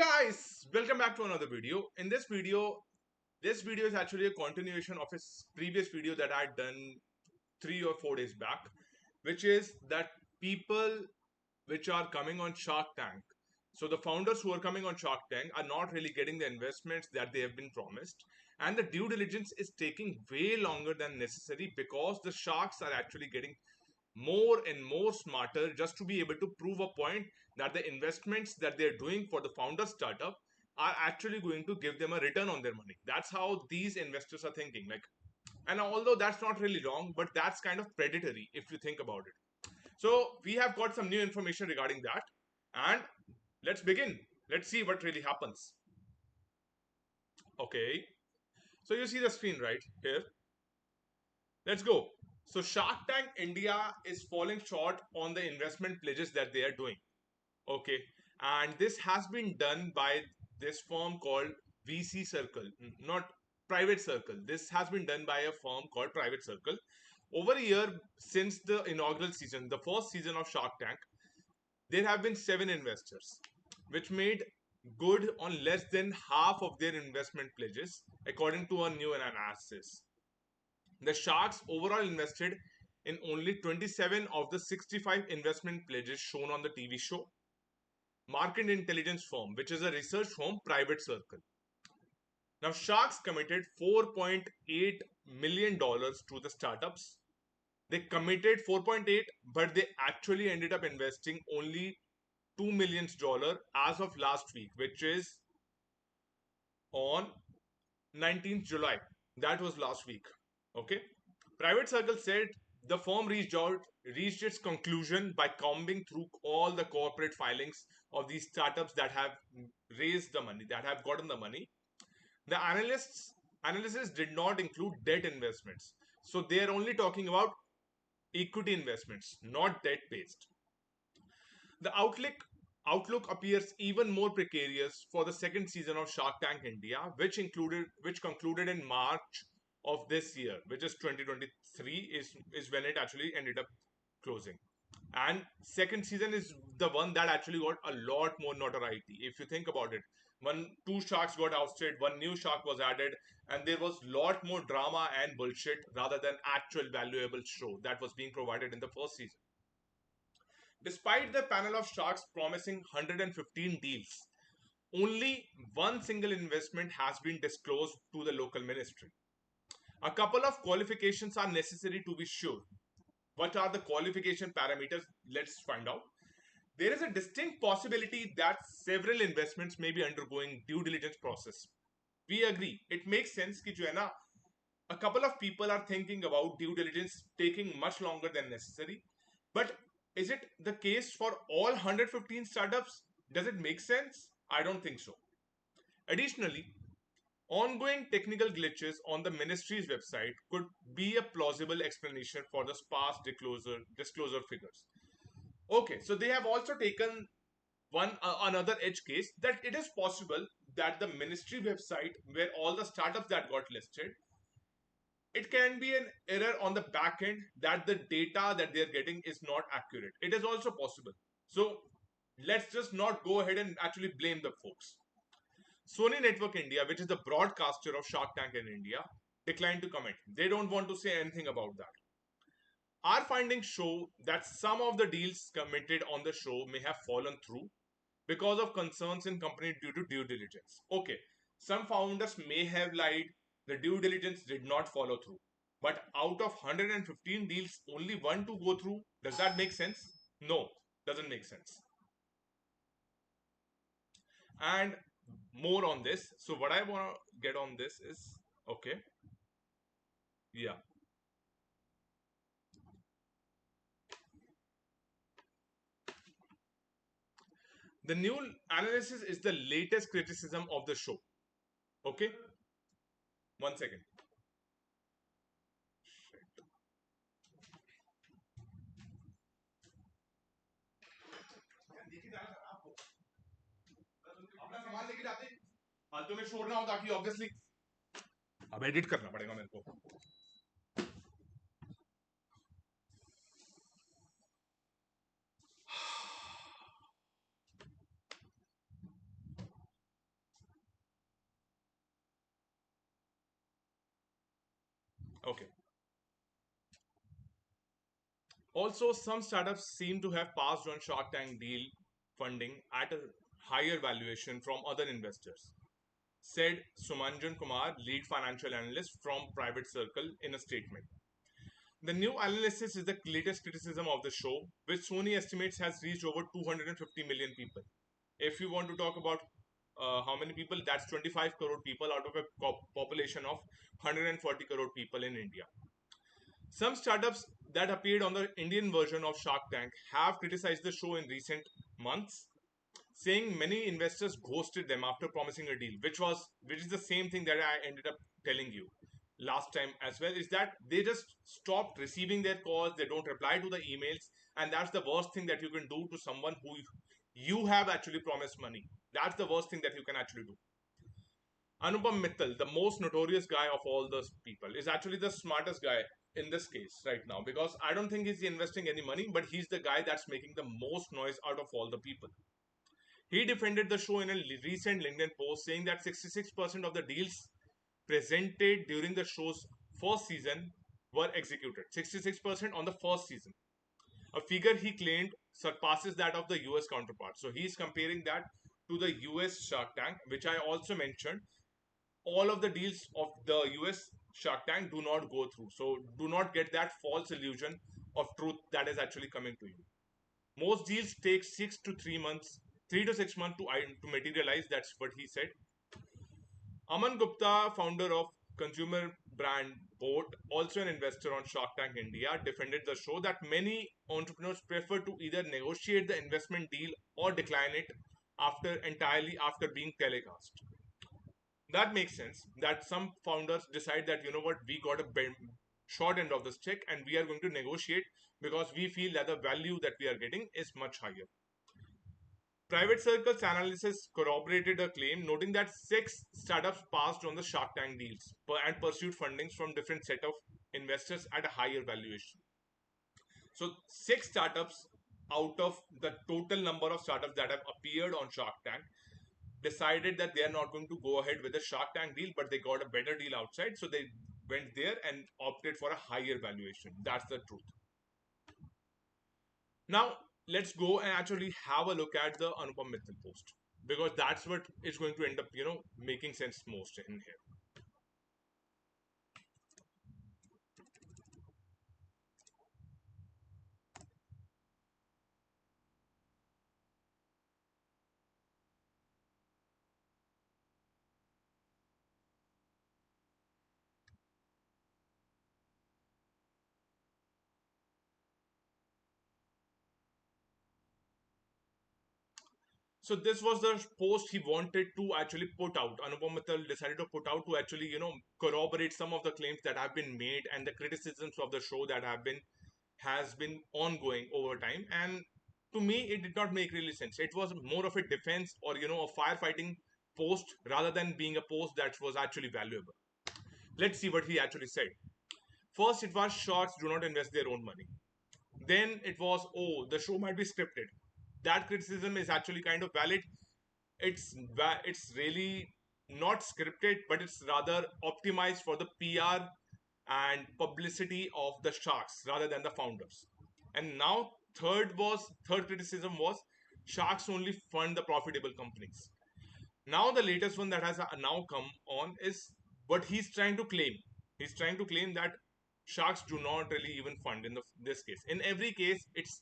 Guys, welcome back to another video. In this video is actually a continuation of a previous video that I had done 3 or 4 days back, which is that people which are coming on Shark Tank. So the founders who are coming on Shark Tank are not really getting the investments that they have been promised, and the due diligence is taking way longer than necessary because the sharks are actually getting more and more smarter just to be able to prove a point that the investments that they're doing for the founder startup are actually going to give them a return on their money. That's how these investors are thinking. And although that's not really wrong, but that's kind of predatory if you think about it. So we have got some new information regarding that, and let's begin. Let's see what really happens. Okay, so you see the screen right here. Let's go. So Shark Tank India is falling short on the investment pledges that they are doing. Okay, and this has been done by this firm called VC Circle, not Private Circle. This has been done by a firm called Private Circle. Over a year since the inaugural season, the first season of Shark Tank, there have been 7 investors, which made good on less than half of their investment pledges, according to a new analysis. The Sharks overall invested in only 27 of the 65 investment pledges shown on the TV show. Market intelligence firm, which is a research firm, Private Circle. Now, Sharks committed $4.8 million to the startups. They committed 4.8, but they actually ended up investing only $2 million as of last week, which is on 19th July. That was last week. Okay. Private Circle said the firm reached its conclusion by combing through all the corporate filings of these startups that have raised the money, that have gotten the money. The analysis did not include debt investments. So they are only talking about equity investments, not debt based. The outlook appears even more precarious for the second season of Shark Tank India, which concluded in March of this year, which is 2023, is when it actually ended up closing. And second season is the one that actually got a lot more notoriety. If you think about it, two sharks got ousted, one new shark was added, and there was lot more drama and bullshit rather than actual valuable show that was being provided in the first season. Despite the panel of sharks promising 115 deals, only one single investment has been disclosed to the local ministry. A couple of qualifications are necessary to be sure. What are the qualification parameters? Let's find out. There is a distinct possibility that several investments may be undergoing due diligence process. We agree. It makes sense कि जो है ना, a couple of people are thinking about due diligence taking much longer than necessary. But is it the case for all 115 startups? Does it make sense? I don't think so. Additionally, ongoing technical glitches on the ministry's website could be a plausible explanation for the sparse disclosure figures. Okay, so they have also taken another edge case that it is possible that the ministry website where all the startups that got listed, it can be an error on the back end that the data that they're getting is not accurate. It is also possible. So let's just not go ahead and actually blame the folks. Sony Network India, which is the broadcaster of Shark Tank in India, declined to comment. They don't want to say anything about that. Our findings show that some of the deals committed on the show may have fallen through because of concerns in company due to due diligence. Okay, some founders may have lied, the due diligence did not follow through. But out of 115 deals, only one to go through. Does that make sense? No, doesn't make sense. And more on this. So what I want to get on this is, okay, yeah. The new analysis is the latest criticism of the show. Okay, 1 second. अपना सामान लेके जाते फालतू में शोर ना हो ताकि ऑब्वियसली अब एडिट करना पड़ेगा मेरे को. Okay. Also, some startups seem to have passed on Shark Tank deal funding at a higher valuation from other investors, said Sumanjan Kumar, lead financial analyst from Private Circle, in a statement. The new analysis is the latest criticism of the show, which Sony estimates has reached over 250 million people. If you want to talk about how many people, that's 25 crore people out of a population of 140 crore people in India. Some startups that appeared on the Indian version of Shark Tank have criticized the show in recent months, saying many investors ghosted them after promising a deal, which is the same thing that I ended up telling you last time as well, is that they just stopped receiving their calls, they don't reply to the emails, and that's the worst thing that you can do to someone who you have actually promised money. That's the worst thing that you can actually do. Anupam Mittal, the most notorious guy of all those people, is actually the smartest guy in this case right now, because I don't think he's investing any money, but he's the guy that's making the most noise out of all the people. He defended the show in a recent LinkedIn post, saying that 66% of the deals presented during the show's first season were executed. 66% on the first season. A figure he claimed surpasses that of the US counterpart. So he's comparing that to the US Shark Tank, which I also mentioned. All of the deals of the US Shark Tank do not go through. So do not get that false illusion of truth that is actually coming to you. Most deals take 6 to 3 months, 3 to 6 months to materialize. That's what he said. Aman Gupta, founder of consumer brand Boat, also an investor on Shark Tank India, defended the show that many entrepreneurs prefer to either negotiate the investment deal or decline it after being telecast. That makes sense. That some founders decide that, you know what, we got a short end of the stick and we are going to negotiate because we feel that the value that we are getting is much higher. Private Circle's analysis corroborated a claim, noting that six startups passed on the Shark Tank deals and pursued fundings from different set of investors at a higher valuation. So, six startups out of the total number of startups that have appeared on Shark Tank decided that they are not going to go ahead with the Shark Tank deal, but they got a better deal outside, so they went there and opted for a higher valuation. That's the truth. Now, let's go and actually have a look at the Anupam Mittal post, because that's what is going to end up, making sense most in here. So this was the post he wanted to actually put out. Anupam Mittal decided to put out to actually, corroborate some of the claims that have been made and the criticisms of the show that has been ongoing over time. And to me, it did not make really sense. It was more of a defense or a firefighting post rather than being a post that was actually valuable. Let's see what he actually said. First, it was sharks do not invest their own money. Then it was, oh, the show might be scripted. That criticism is actually kind of valid. It's really not scripted, but it's rather optimized for the PR and publicity of the sharks rather than the founders. And now third criticism was sharks only fund the profitable companies. Now the latest one that has now come on is what he's trying to claim. He's trying to claim that sharks do not really even fund in this case. In every case, it's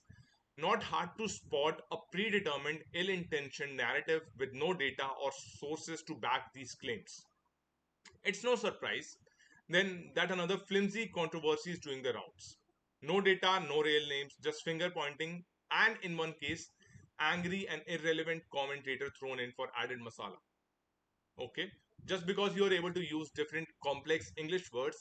not hard to spot a predetermined, ill-intentioned narrative with no data or sources to back these claims. It's no surprise then that another flimsy controversy is doing the rounds. No data, no real names, just finger pointing, and in one case, angry and irrelevant commentator thrown in for added masala. Okay, just because you're able to use different complex English words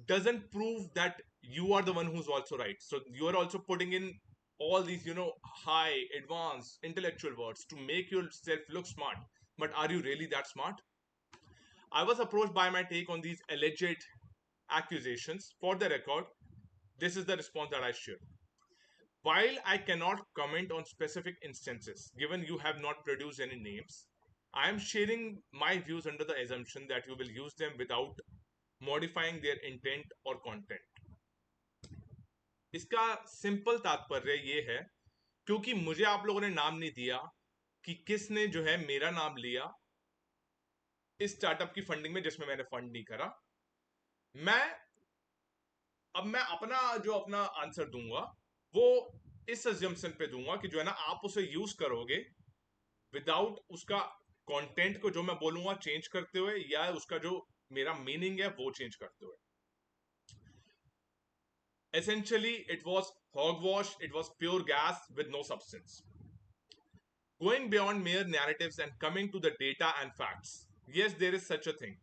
doesn't prove that you are the one who's also right. So you are also putting in all these high advanced intellectual words to make yourself look smart, but are you really that smart? I was approached by my take on these alleged accusations. For the record, this is the response that I shared. While I cannot comment on specific instances, given you have not produced any names, I am sharing my views under the assumption that you will use them without modifying their intent or content. इसका simple तात्पर्य ये है, क्योंकि मुझे आप लोगों ने नाम नहीं दिया कि किसने जो है मेरा नाम लिया इस स्टार्टअप की फंडिंग में जिसमें मैंने फंड नहीं करा। मैं अब मैं अपना आंसर दूंगा वो इस अजम्पशन पे दूंगा कि जो है ना आप उसे यूज करोगे विदाउट उसका कंटेंट को जो मैं बोलूंगा चेंज करते हुए, या उसका जो मेरा मीनिंग है वो चेंज करते हुए। Essentially, it was hogwash, it was pure gas with no substance. Going beyond mere narratives and coming to the data and facts. Yes, there is such a thing.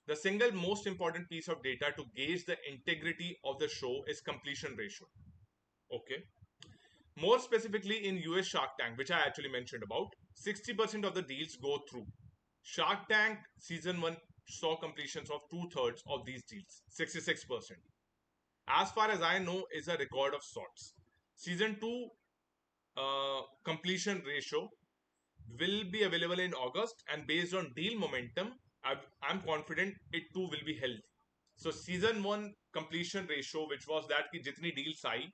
The single most important piece of data to gauge the integrity of the show is completion ratio. Okay. More specifically, in US Shark Tank, which I actually mentioned about, 60% of the deals go through. Shark Tank season 1 saw completions of two-thirds of these deals, 66%. As far as I know, is a record of sorts. Season 2 completion ratio will be available in August, and based on deal momentum, I'm confident it too will be healthy. So season 1 completion ratio, which was that ki jitni deals aayi,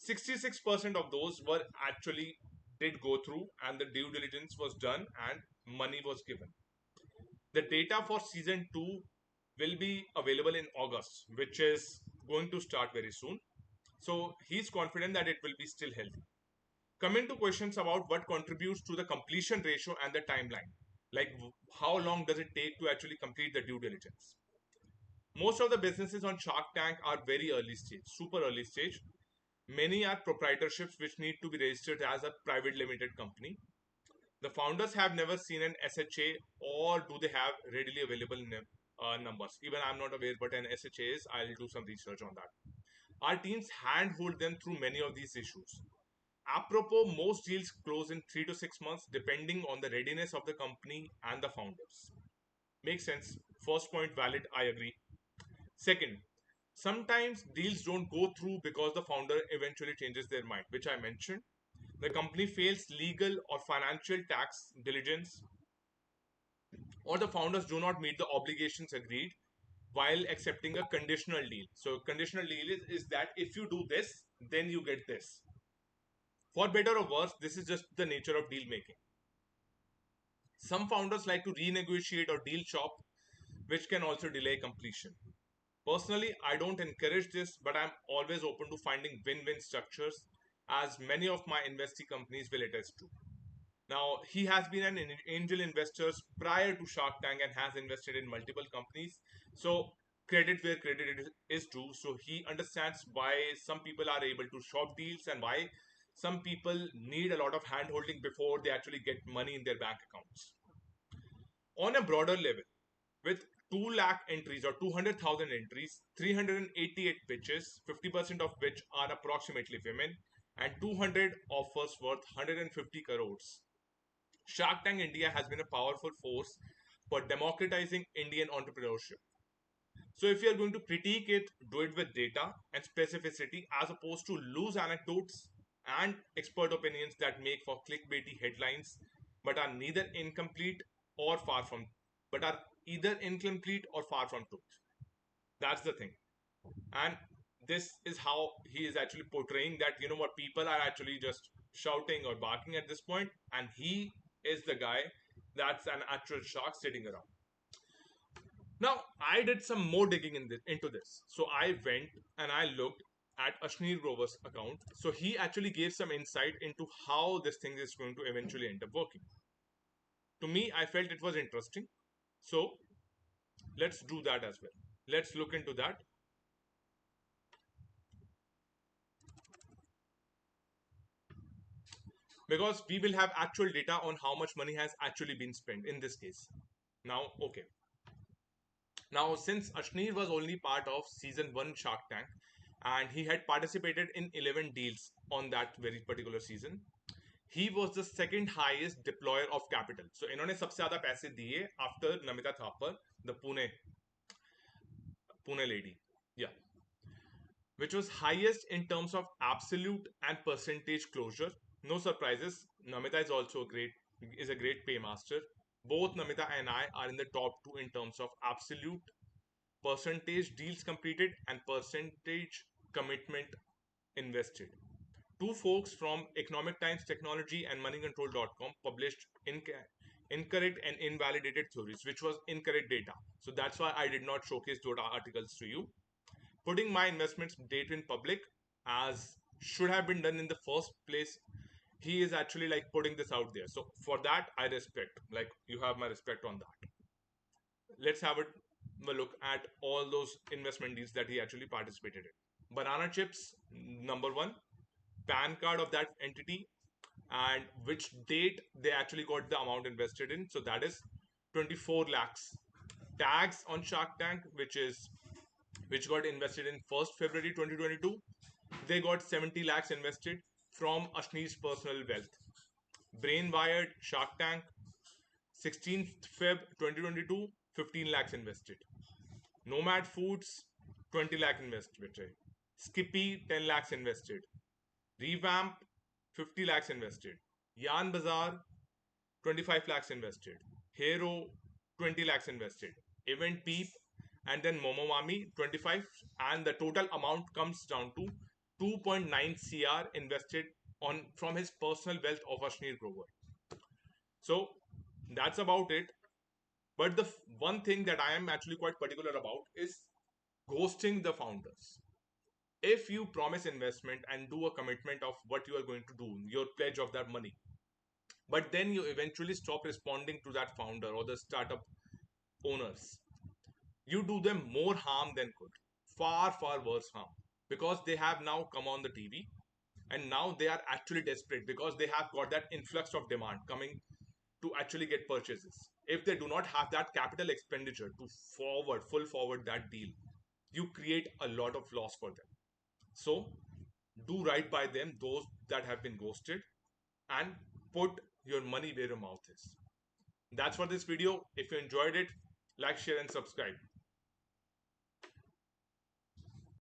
66% of those were actually did go through and the due diligence was done and money was given. The data for season 2 will be available in August, which is going to start very soon. So he's confident that it will be still healthy. Coming to questions about what contributes to the completion ratio and the timeline, like how long does it take to actually complete the due diligence? Most of the businesses on Shark Tank are very early stage, super early stage. Many are proprietorships which need to be registered as a private limited company. The founders have never seen an SHA, or do they have readily available numbers? Even I'm not aware what an SHA is. I'll do some research on that. Our teams handhold them through many of these issues. Apropos, most deals close in 3 to 6 months depending on the readiness of the company and the founders. Makes sense. First point valid, I agree. Second, sometimes deals don't go through because the founder eventually changes their mind, which I mentioned. The company fails legal or financial tax diligence, or the founders do not meet the obligations agreed while accepting a conditional deal. So, conditional deal is that if you do this, then you get this. For better or worse, this is just the nature of deal making. Some founders like to renegotiate or deal shop, which can also delay completion. Personally, I don't encourage this, but I'm always open to finding win-win structures, as many of my investee companies will attest to. Now, he has been an angel investor prior to Shark Tank and has invested in multiple companies. So, credit where credit is due. So, he understands why some people are able to shop deals and why some people need a lot of hand holding before they actually get money in their bank accounts. On a broader level, with 2 lakh entries or 200,000 entries, 388 pitches, 50% of which are approximately women, and 200 offers worth 150 crores. Shark Tank India has been a powerful force for democratizing Indian entrepreneurship. So, if you are going to critique it, do it with data and specificity as opposed to loose anecdotes and expert opinions that make for clickbaity headlines but are neither incomplete or far from, but are either incomplete or far from truth. That's the thing. And this is how he is actually portraying that, you know what, people are actually just shouting or barking at this point, and he is the guy that's an actual shark sitting around. Now, I did some more digging into this. So I went and I looked at Ashneer Grover's account. So he actually gave some insight into how this thing is going to eventually end up working. To me, I felt it was interesting. So let's do that as well. Let's look into that. Because we will have actual data on how much money has actually been spent in this case. Now, okay. Now, since Ashneer was only part of season 1 Shark Tank and he had participated in 11 deals on that very particular season, he was the second highest deployer of capital. So, इन्होंने सबसे ज़्यादा पैसे दिए after Namita Thapar, the Pune lady. Yeah. Which was highest in terms of absolute and percentage closure. No surprises, Namita is also a great paymaster. Both Namita and I are in the top two in terms of absolute percentage deals completed and percentage commitment invested. Two folks from Economic Times Technology and moneycontrol.com published incorrect and invalidated theories, which was incorrect data. So that's why I did not showcase those articles to you. Putting my investments data in public, as should have been done in the first place, he is actually like putting this out there. So for that, I respect. Like, you have my respect on that. Let's have a look at all those investment deals that he actually participated in. Banana chips, number one, PAN card of that entity, and which date they actually got the amount invested in. So that is 24 lakhs. Tags on Shark Tank, which got invested in 1st February 2022. They got 70 lakhs invested from Ashneer's personal wealth. Brain Wired Shark Tank, 16th Feb 2022, 15 lakhs invested. Nomad Foods, 20 lakh invested. Skippy, 10 lakhs invested. Revamp, 50 lakhs invested. Yarn Bazaar, 25 lakhs invested. Hero, 20 lakhs invested. Event Peep, and then Momomami, 25, and the total amount comes down to 2.9 CR invested on from his personal wealth of Ashneer Grover. So that's about it. But the one thing that I am actually quite particular about is ghosting the founders. If you promise investment and do a commitment of what you are going to do, your pledge of that money, but then you eventually stop responding to that founder or the startup owners, you do them more harm than good. Far, far worse harm. Because they have now come on the TV and now they are actually desperate because they have got that influx of demand coming to actually get purchases. If they do not have that capital expenditure to full forward that deal, you create a lot of loss for them. So do right by them, those that have been ghosted, and put your money where your mouth is. That's for this video. If you enjoyed it, like, share, and subscribe.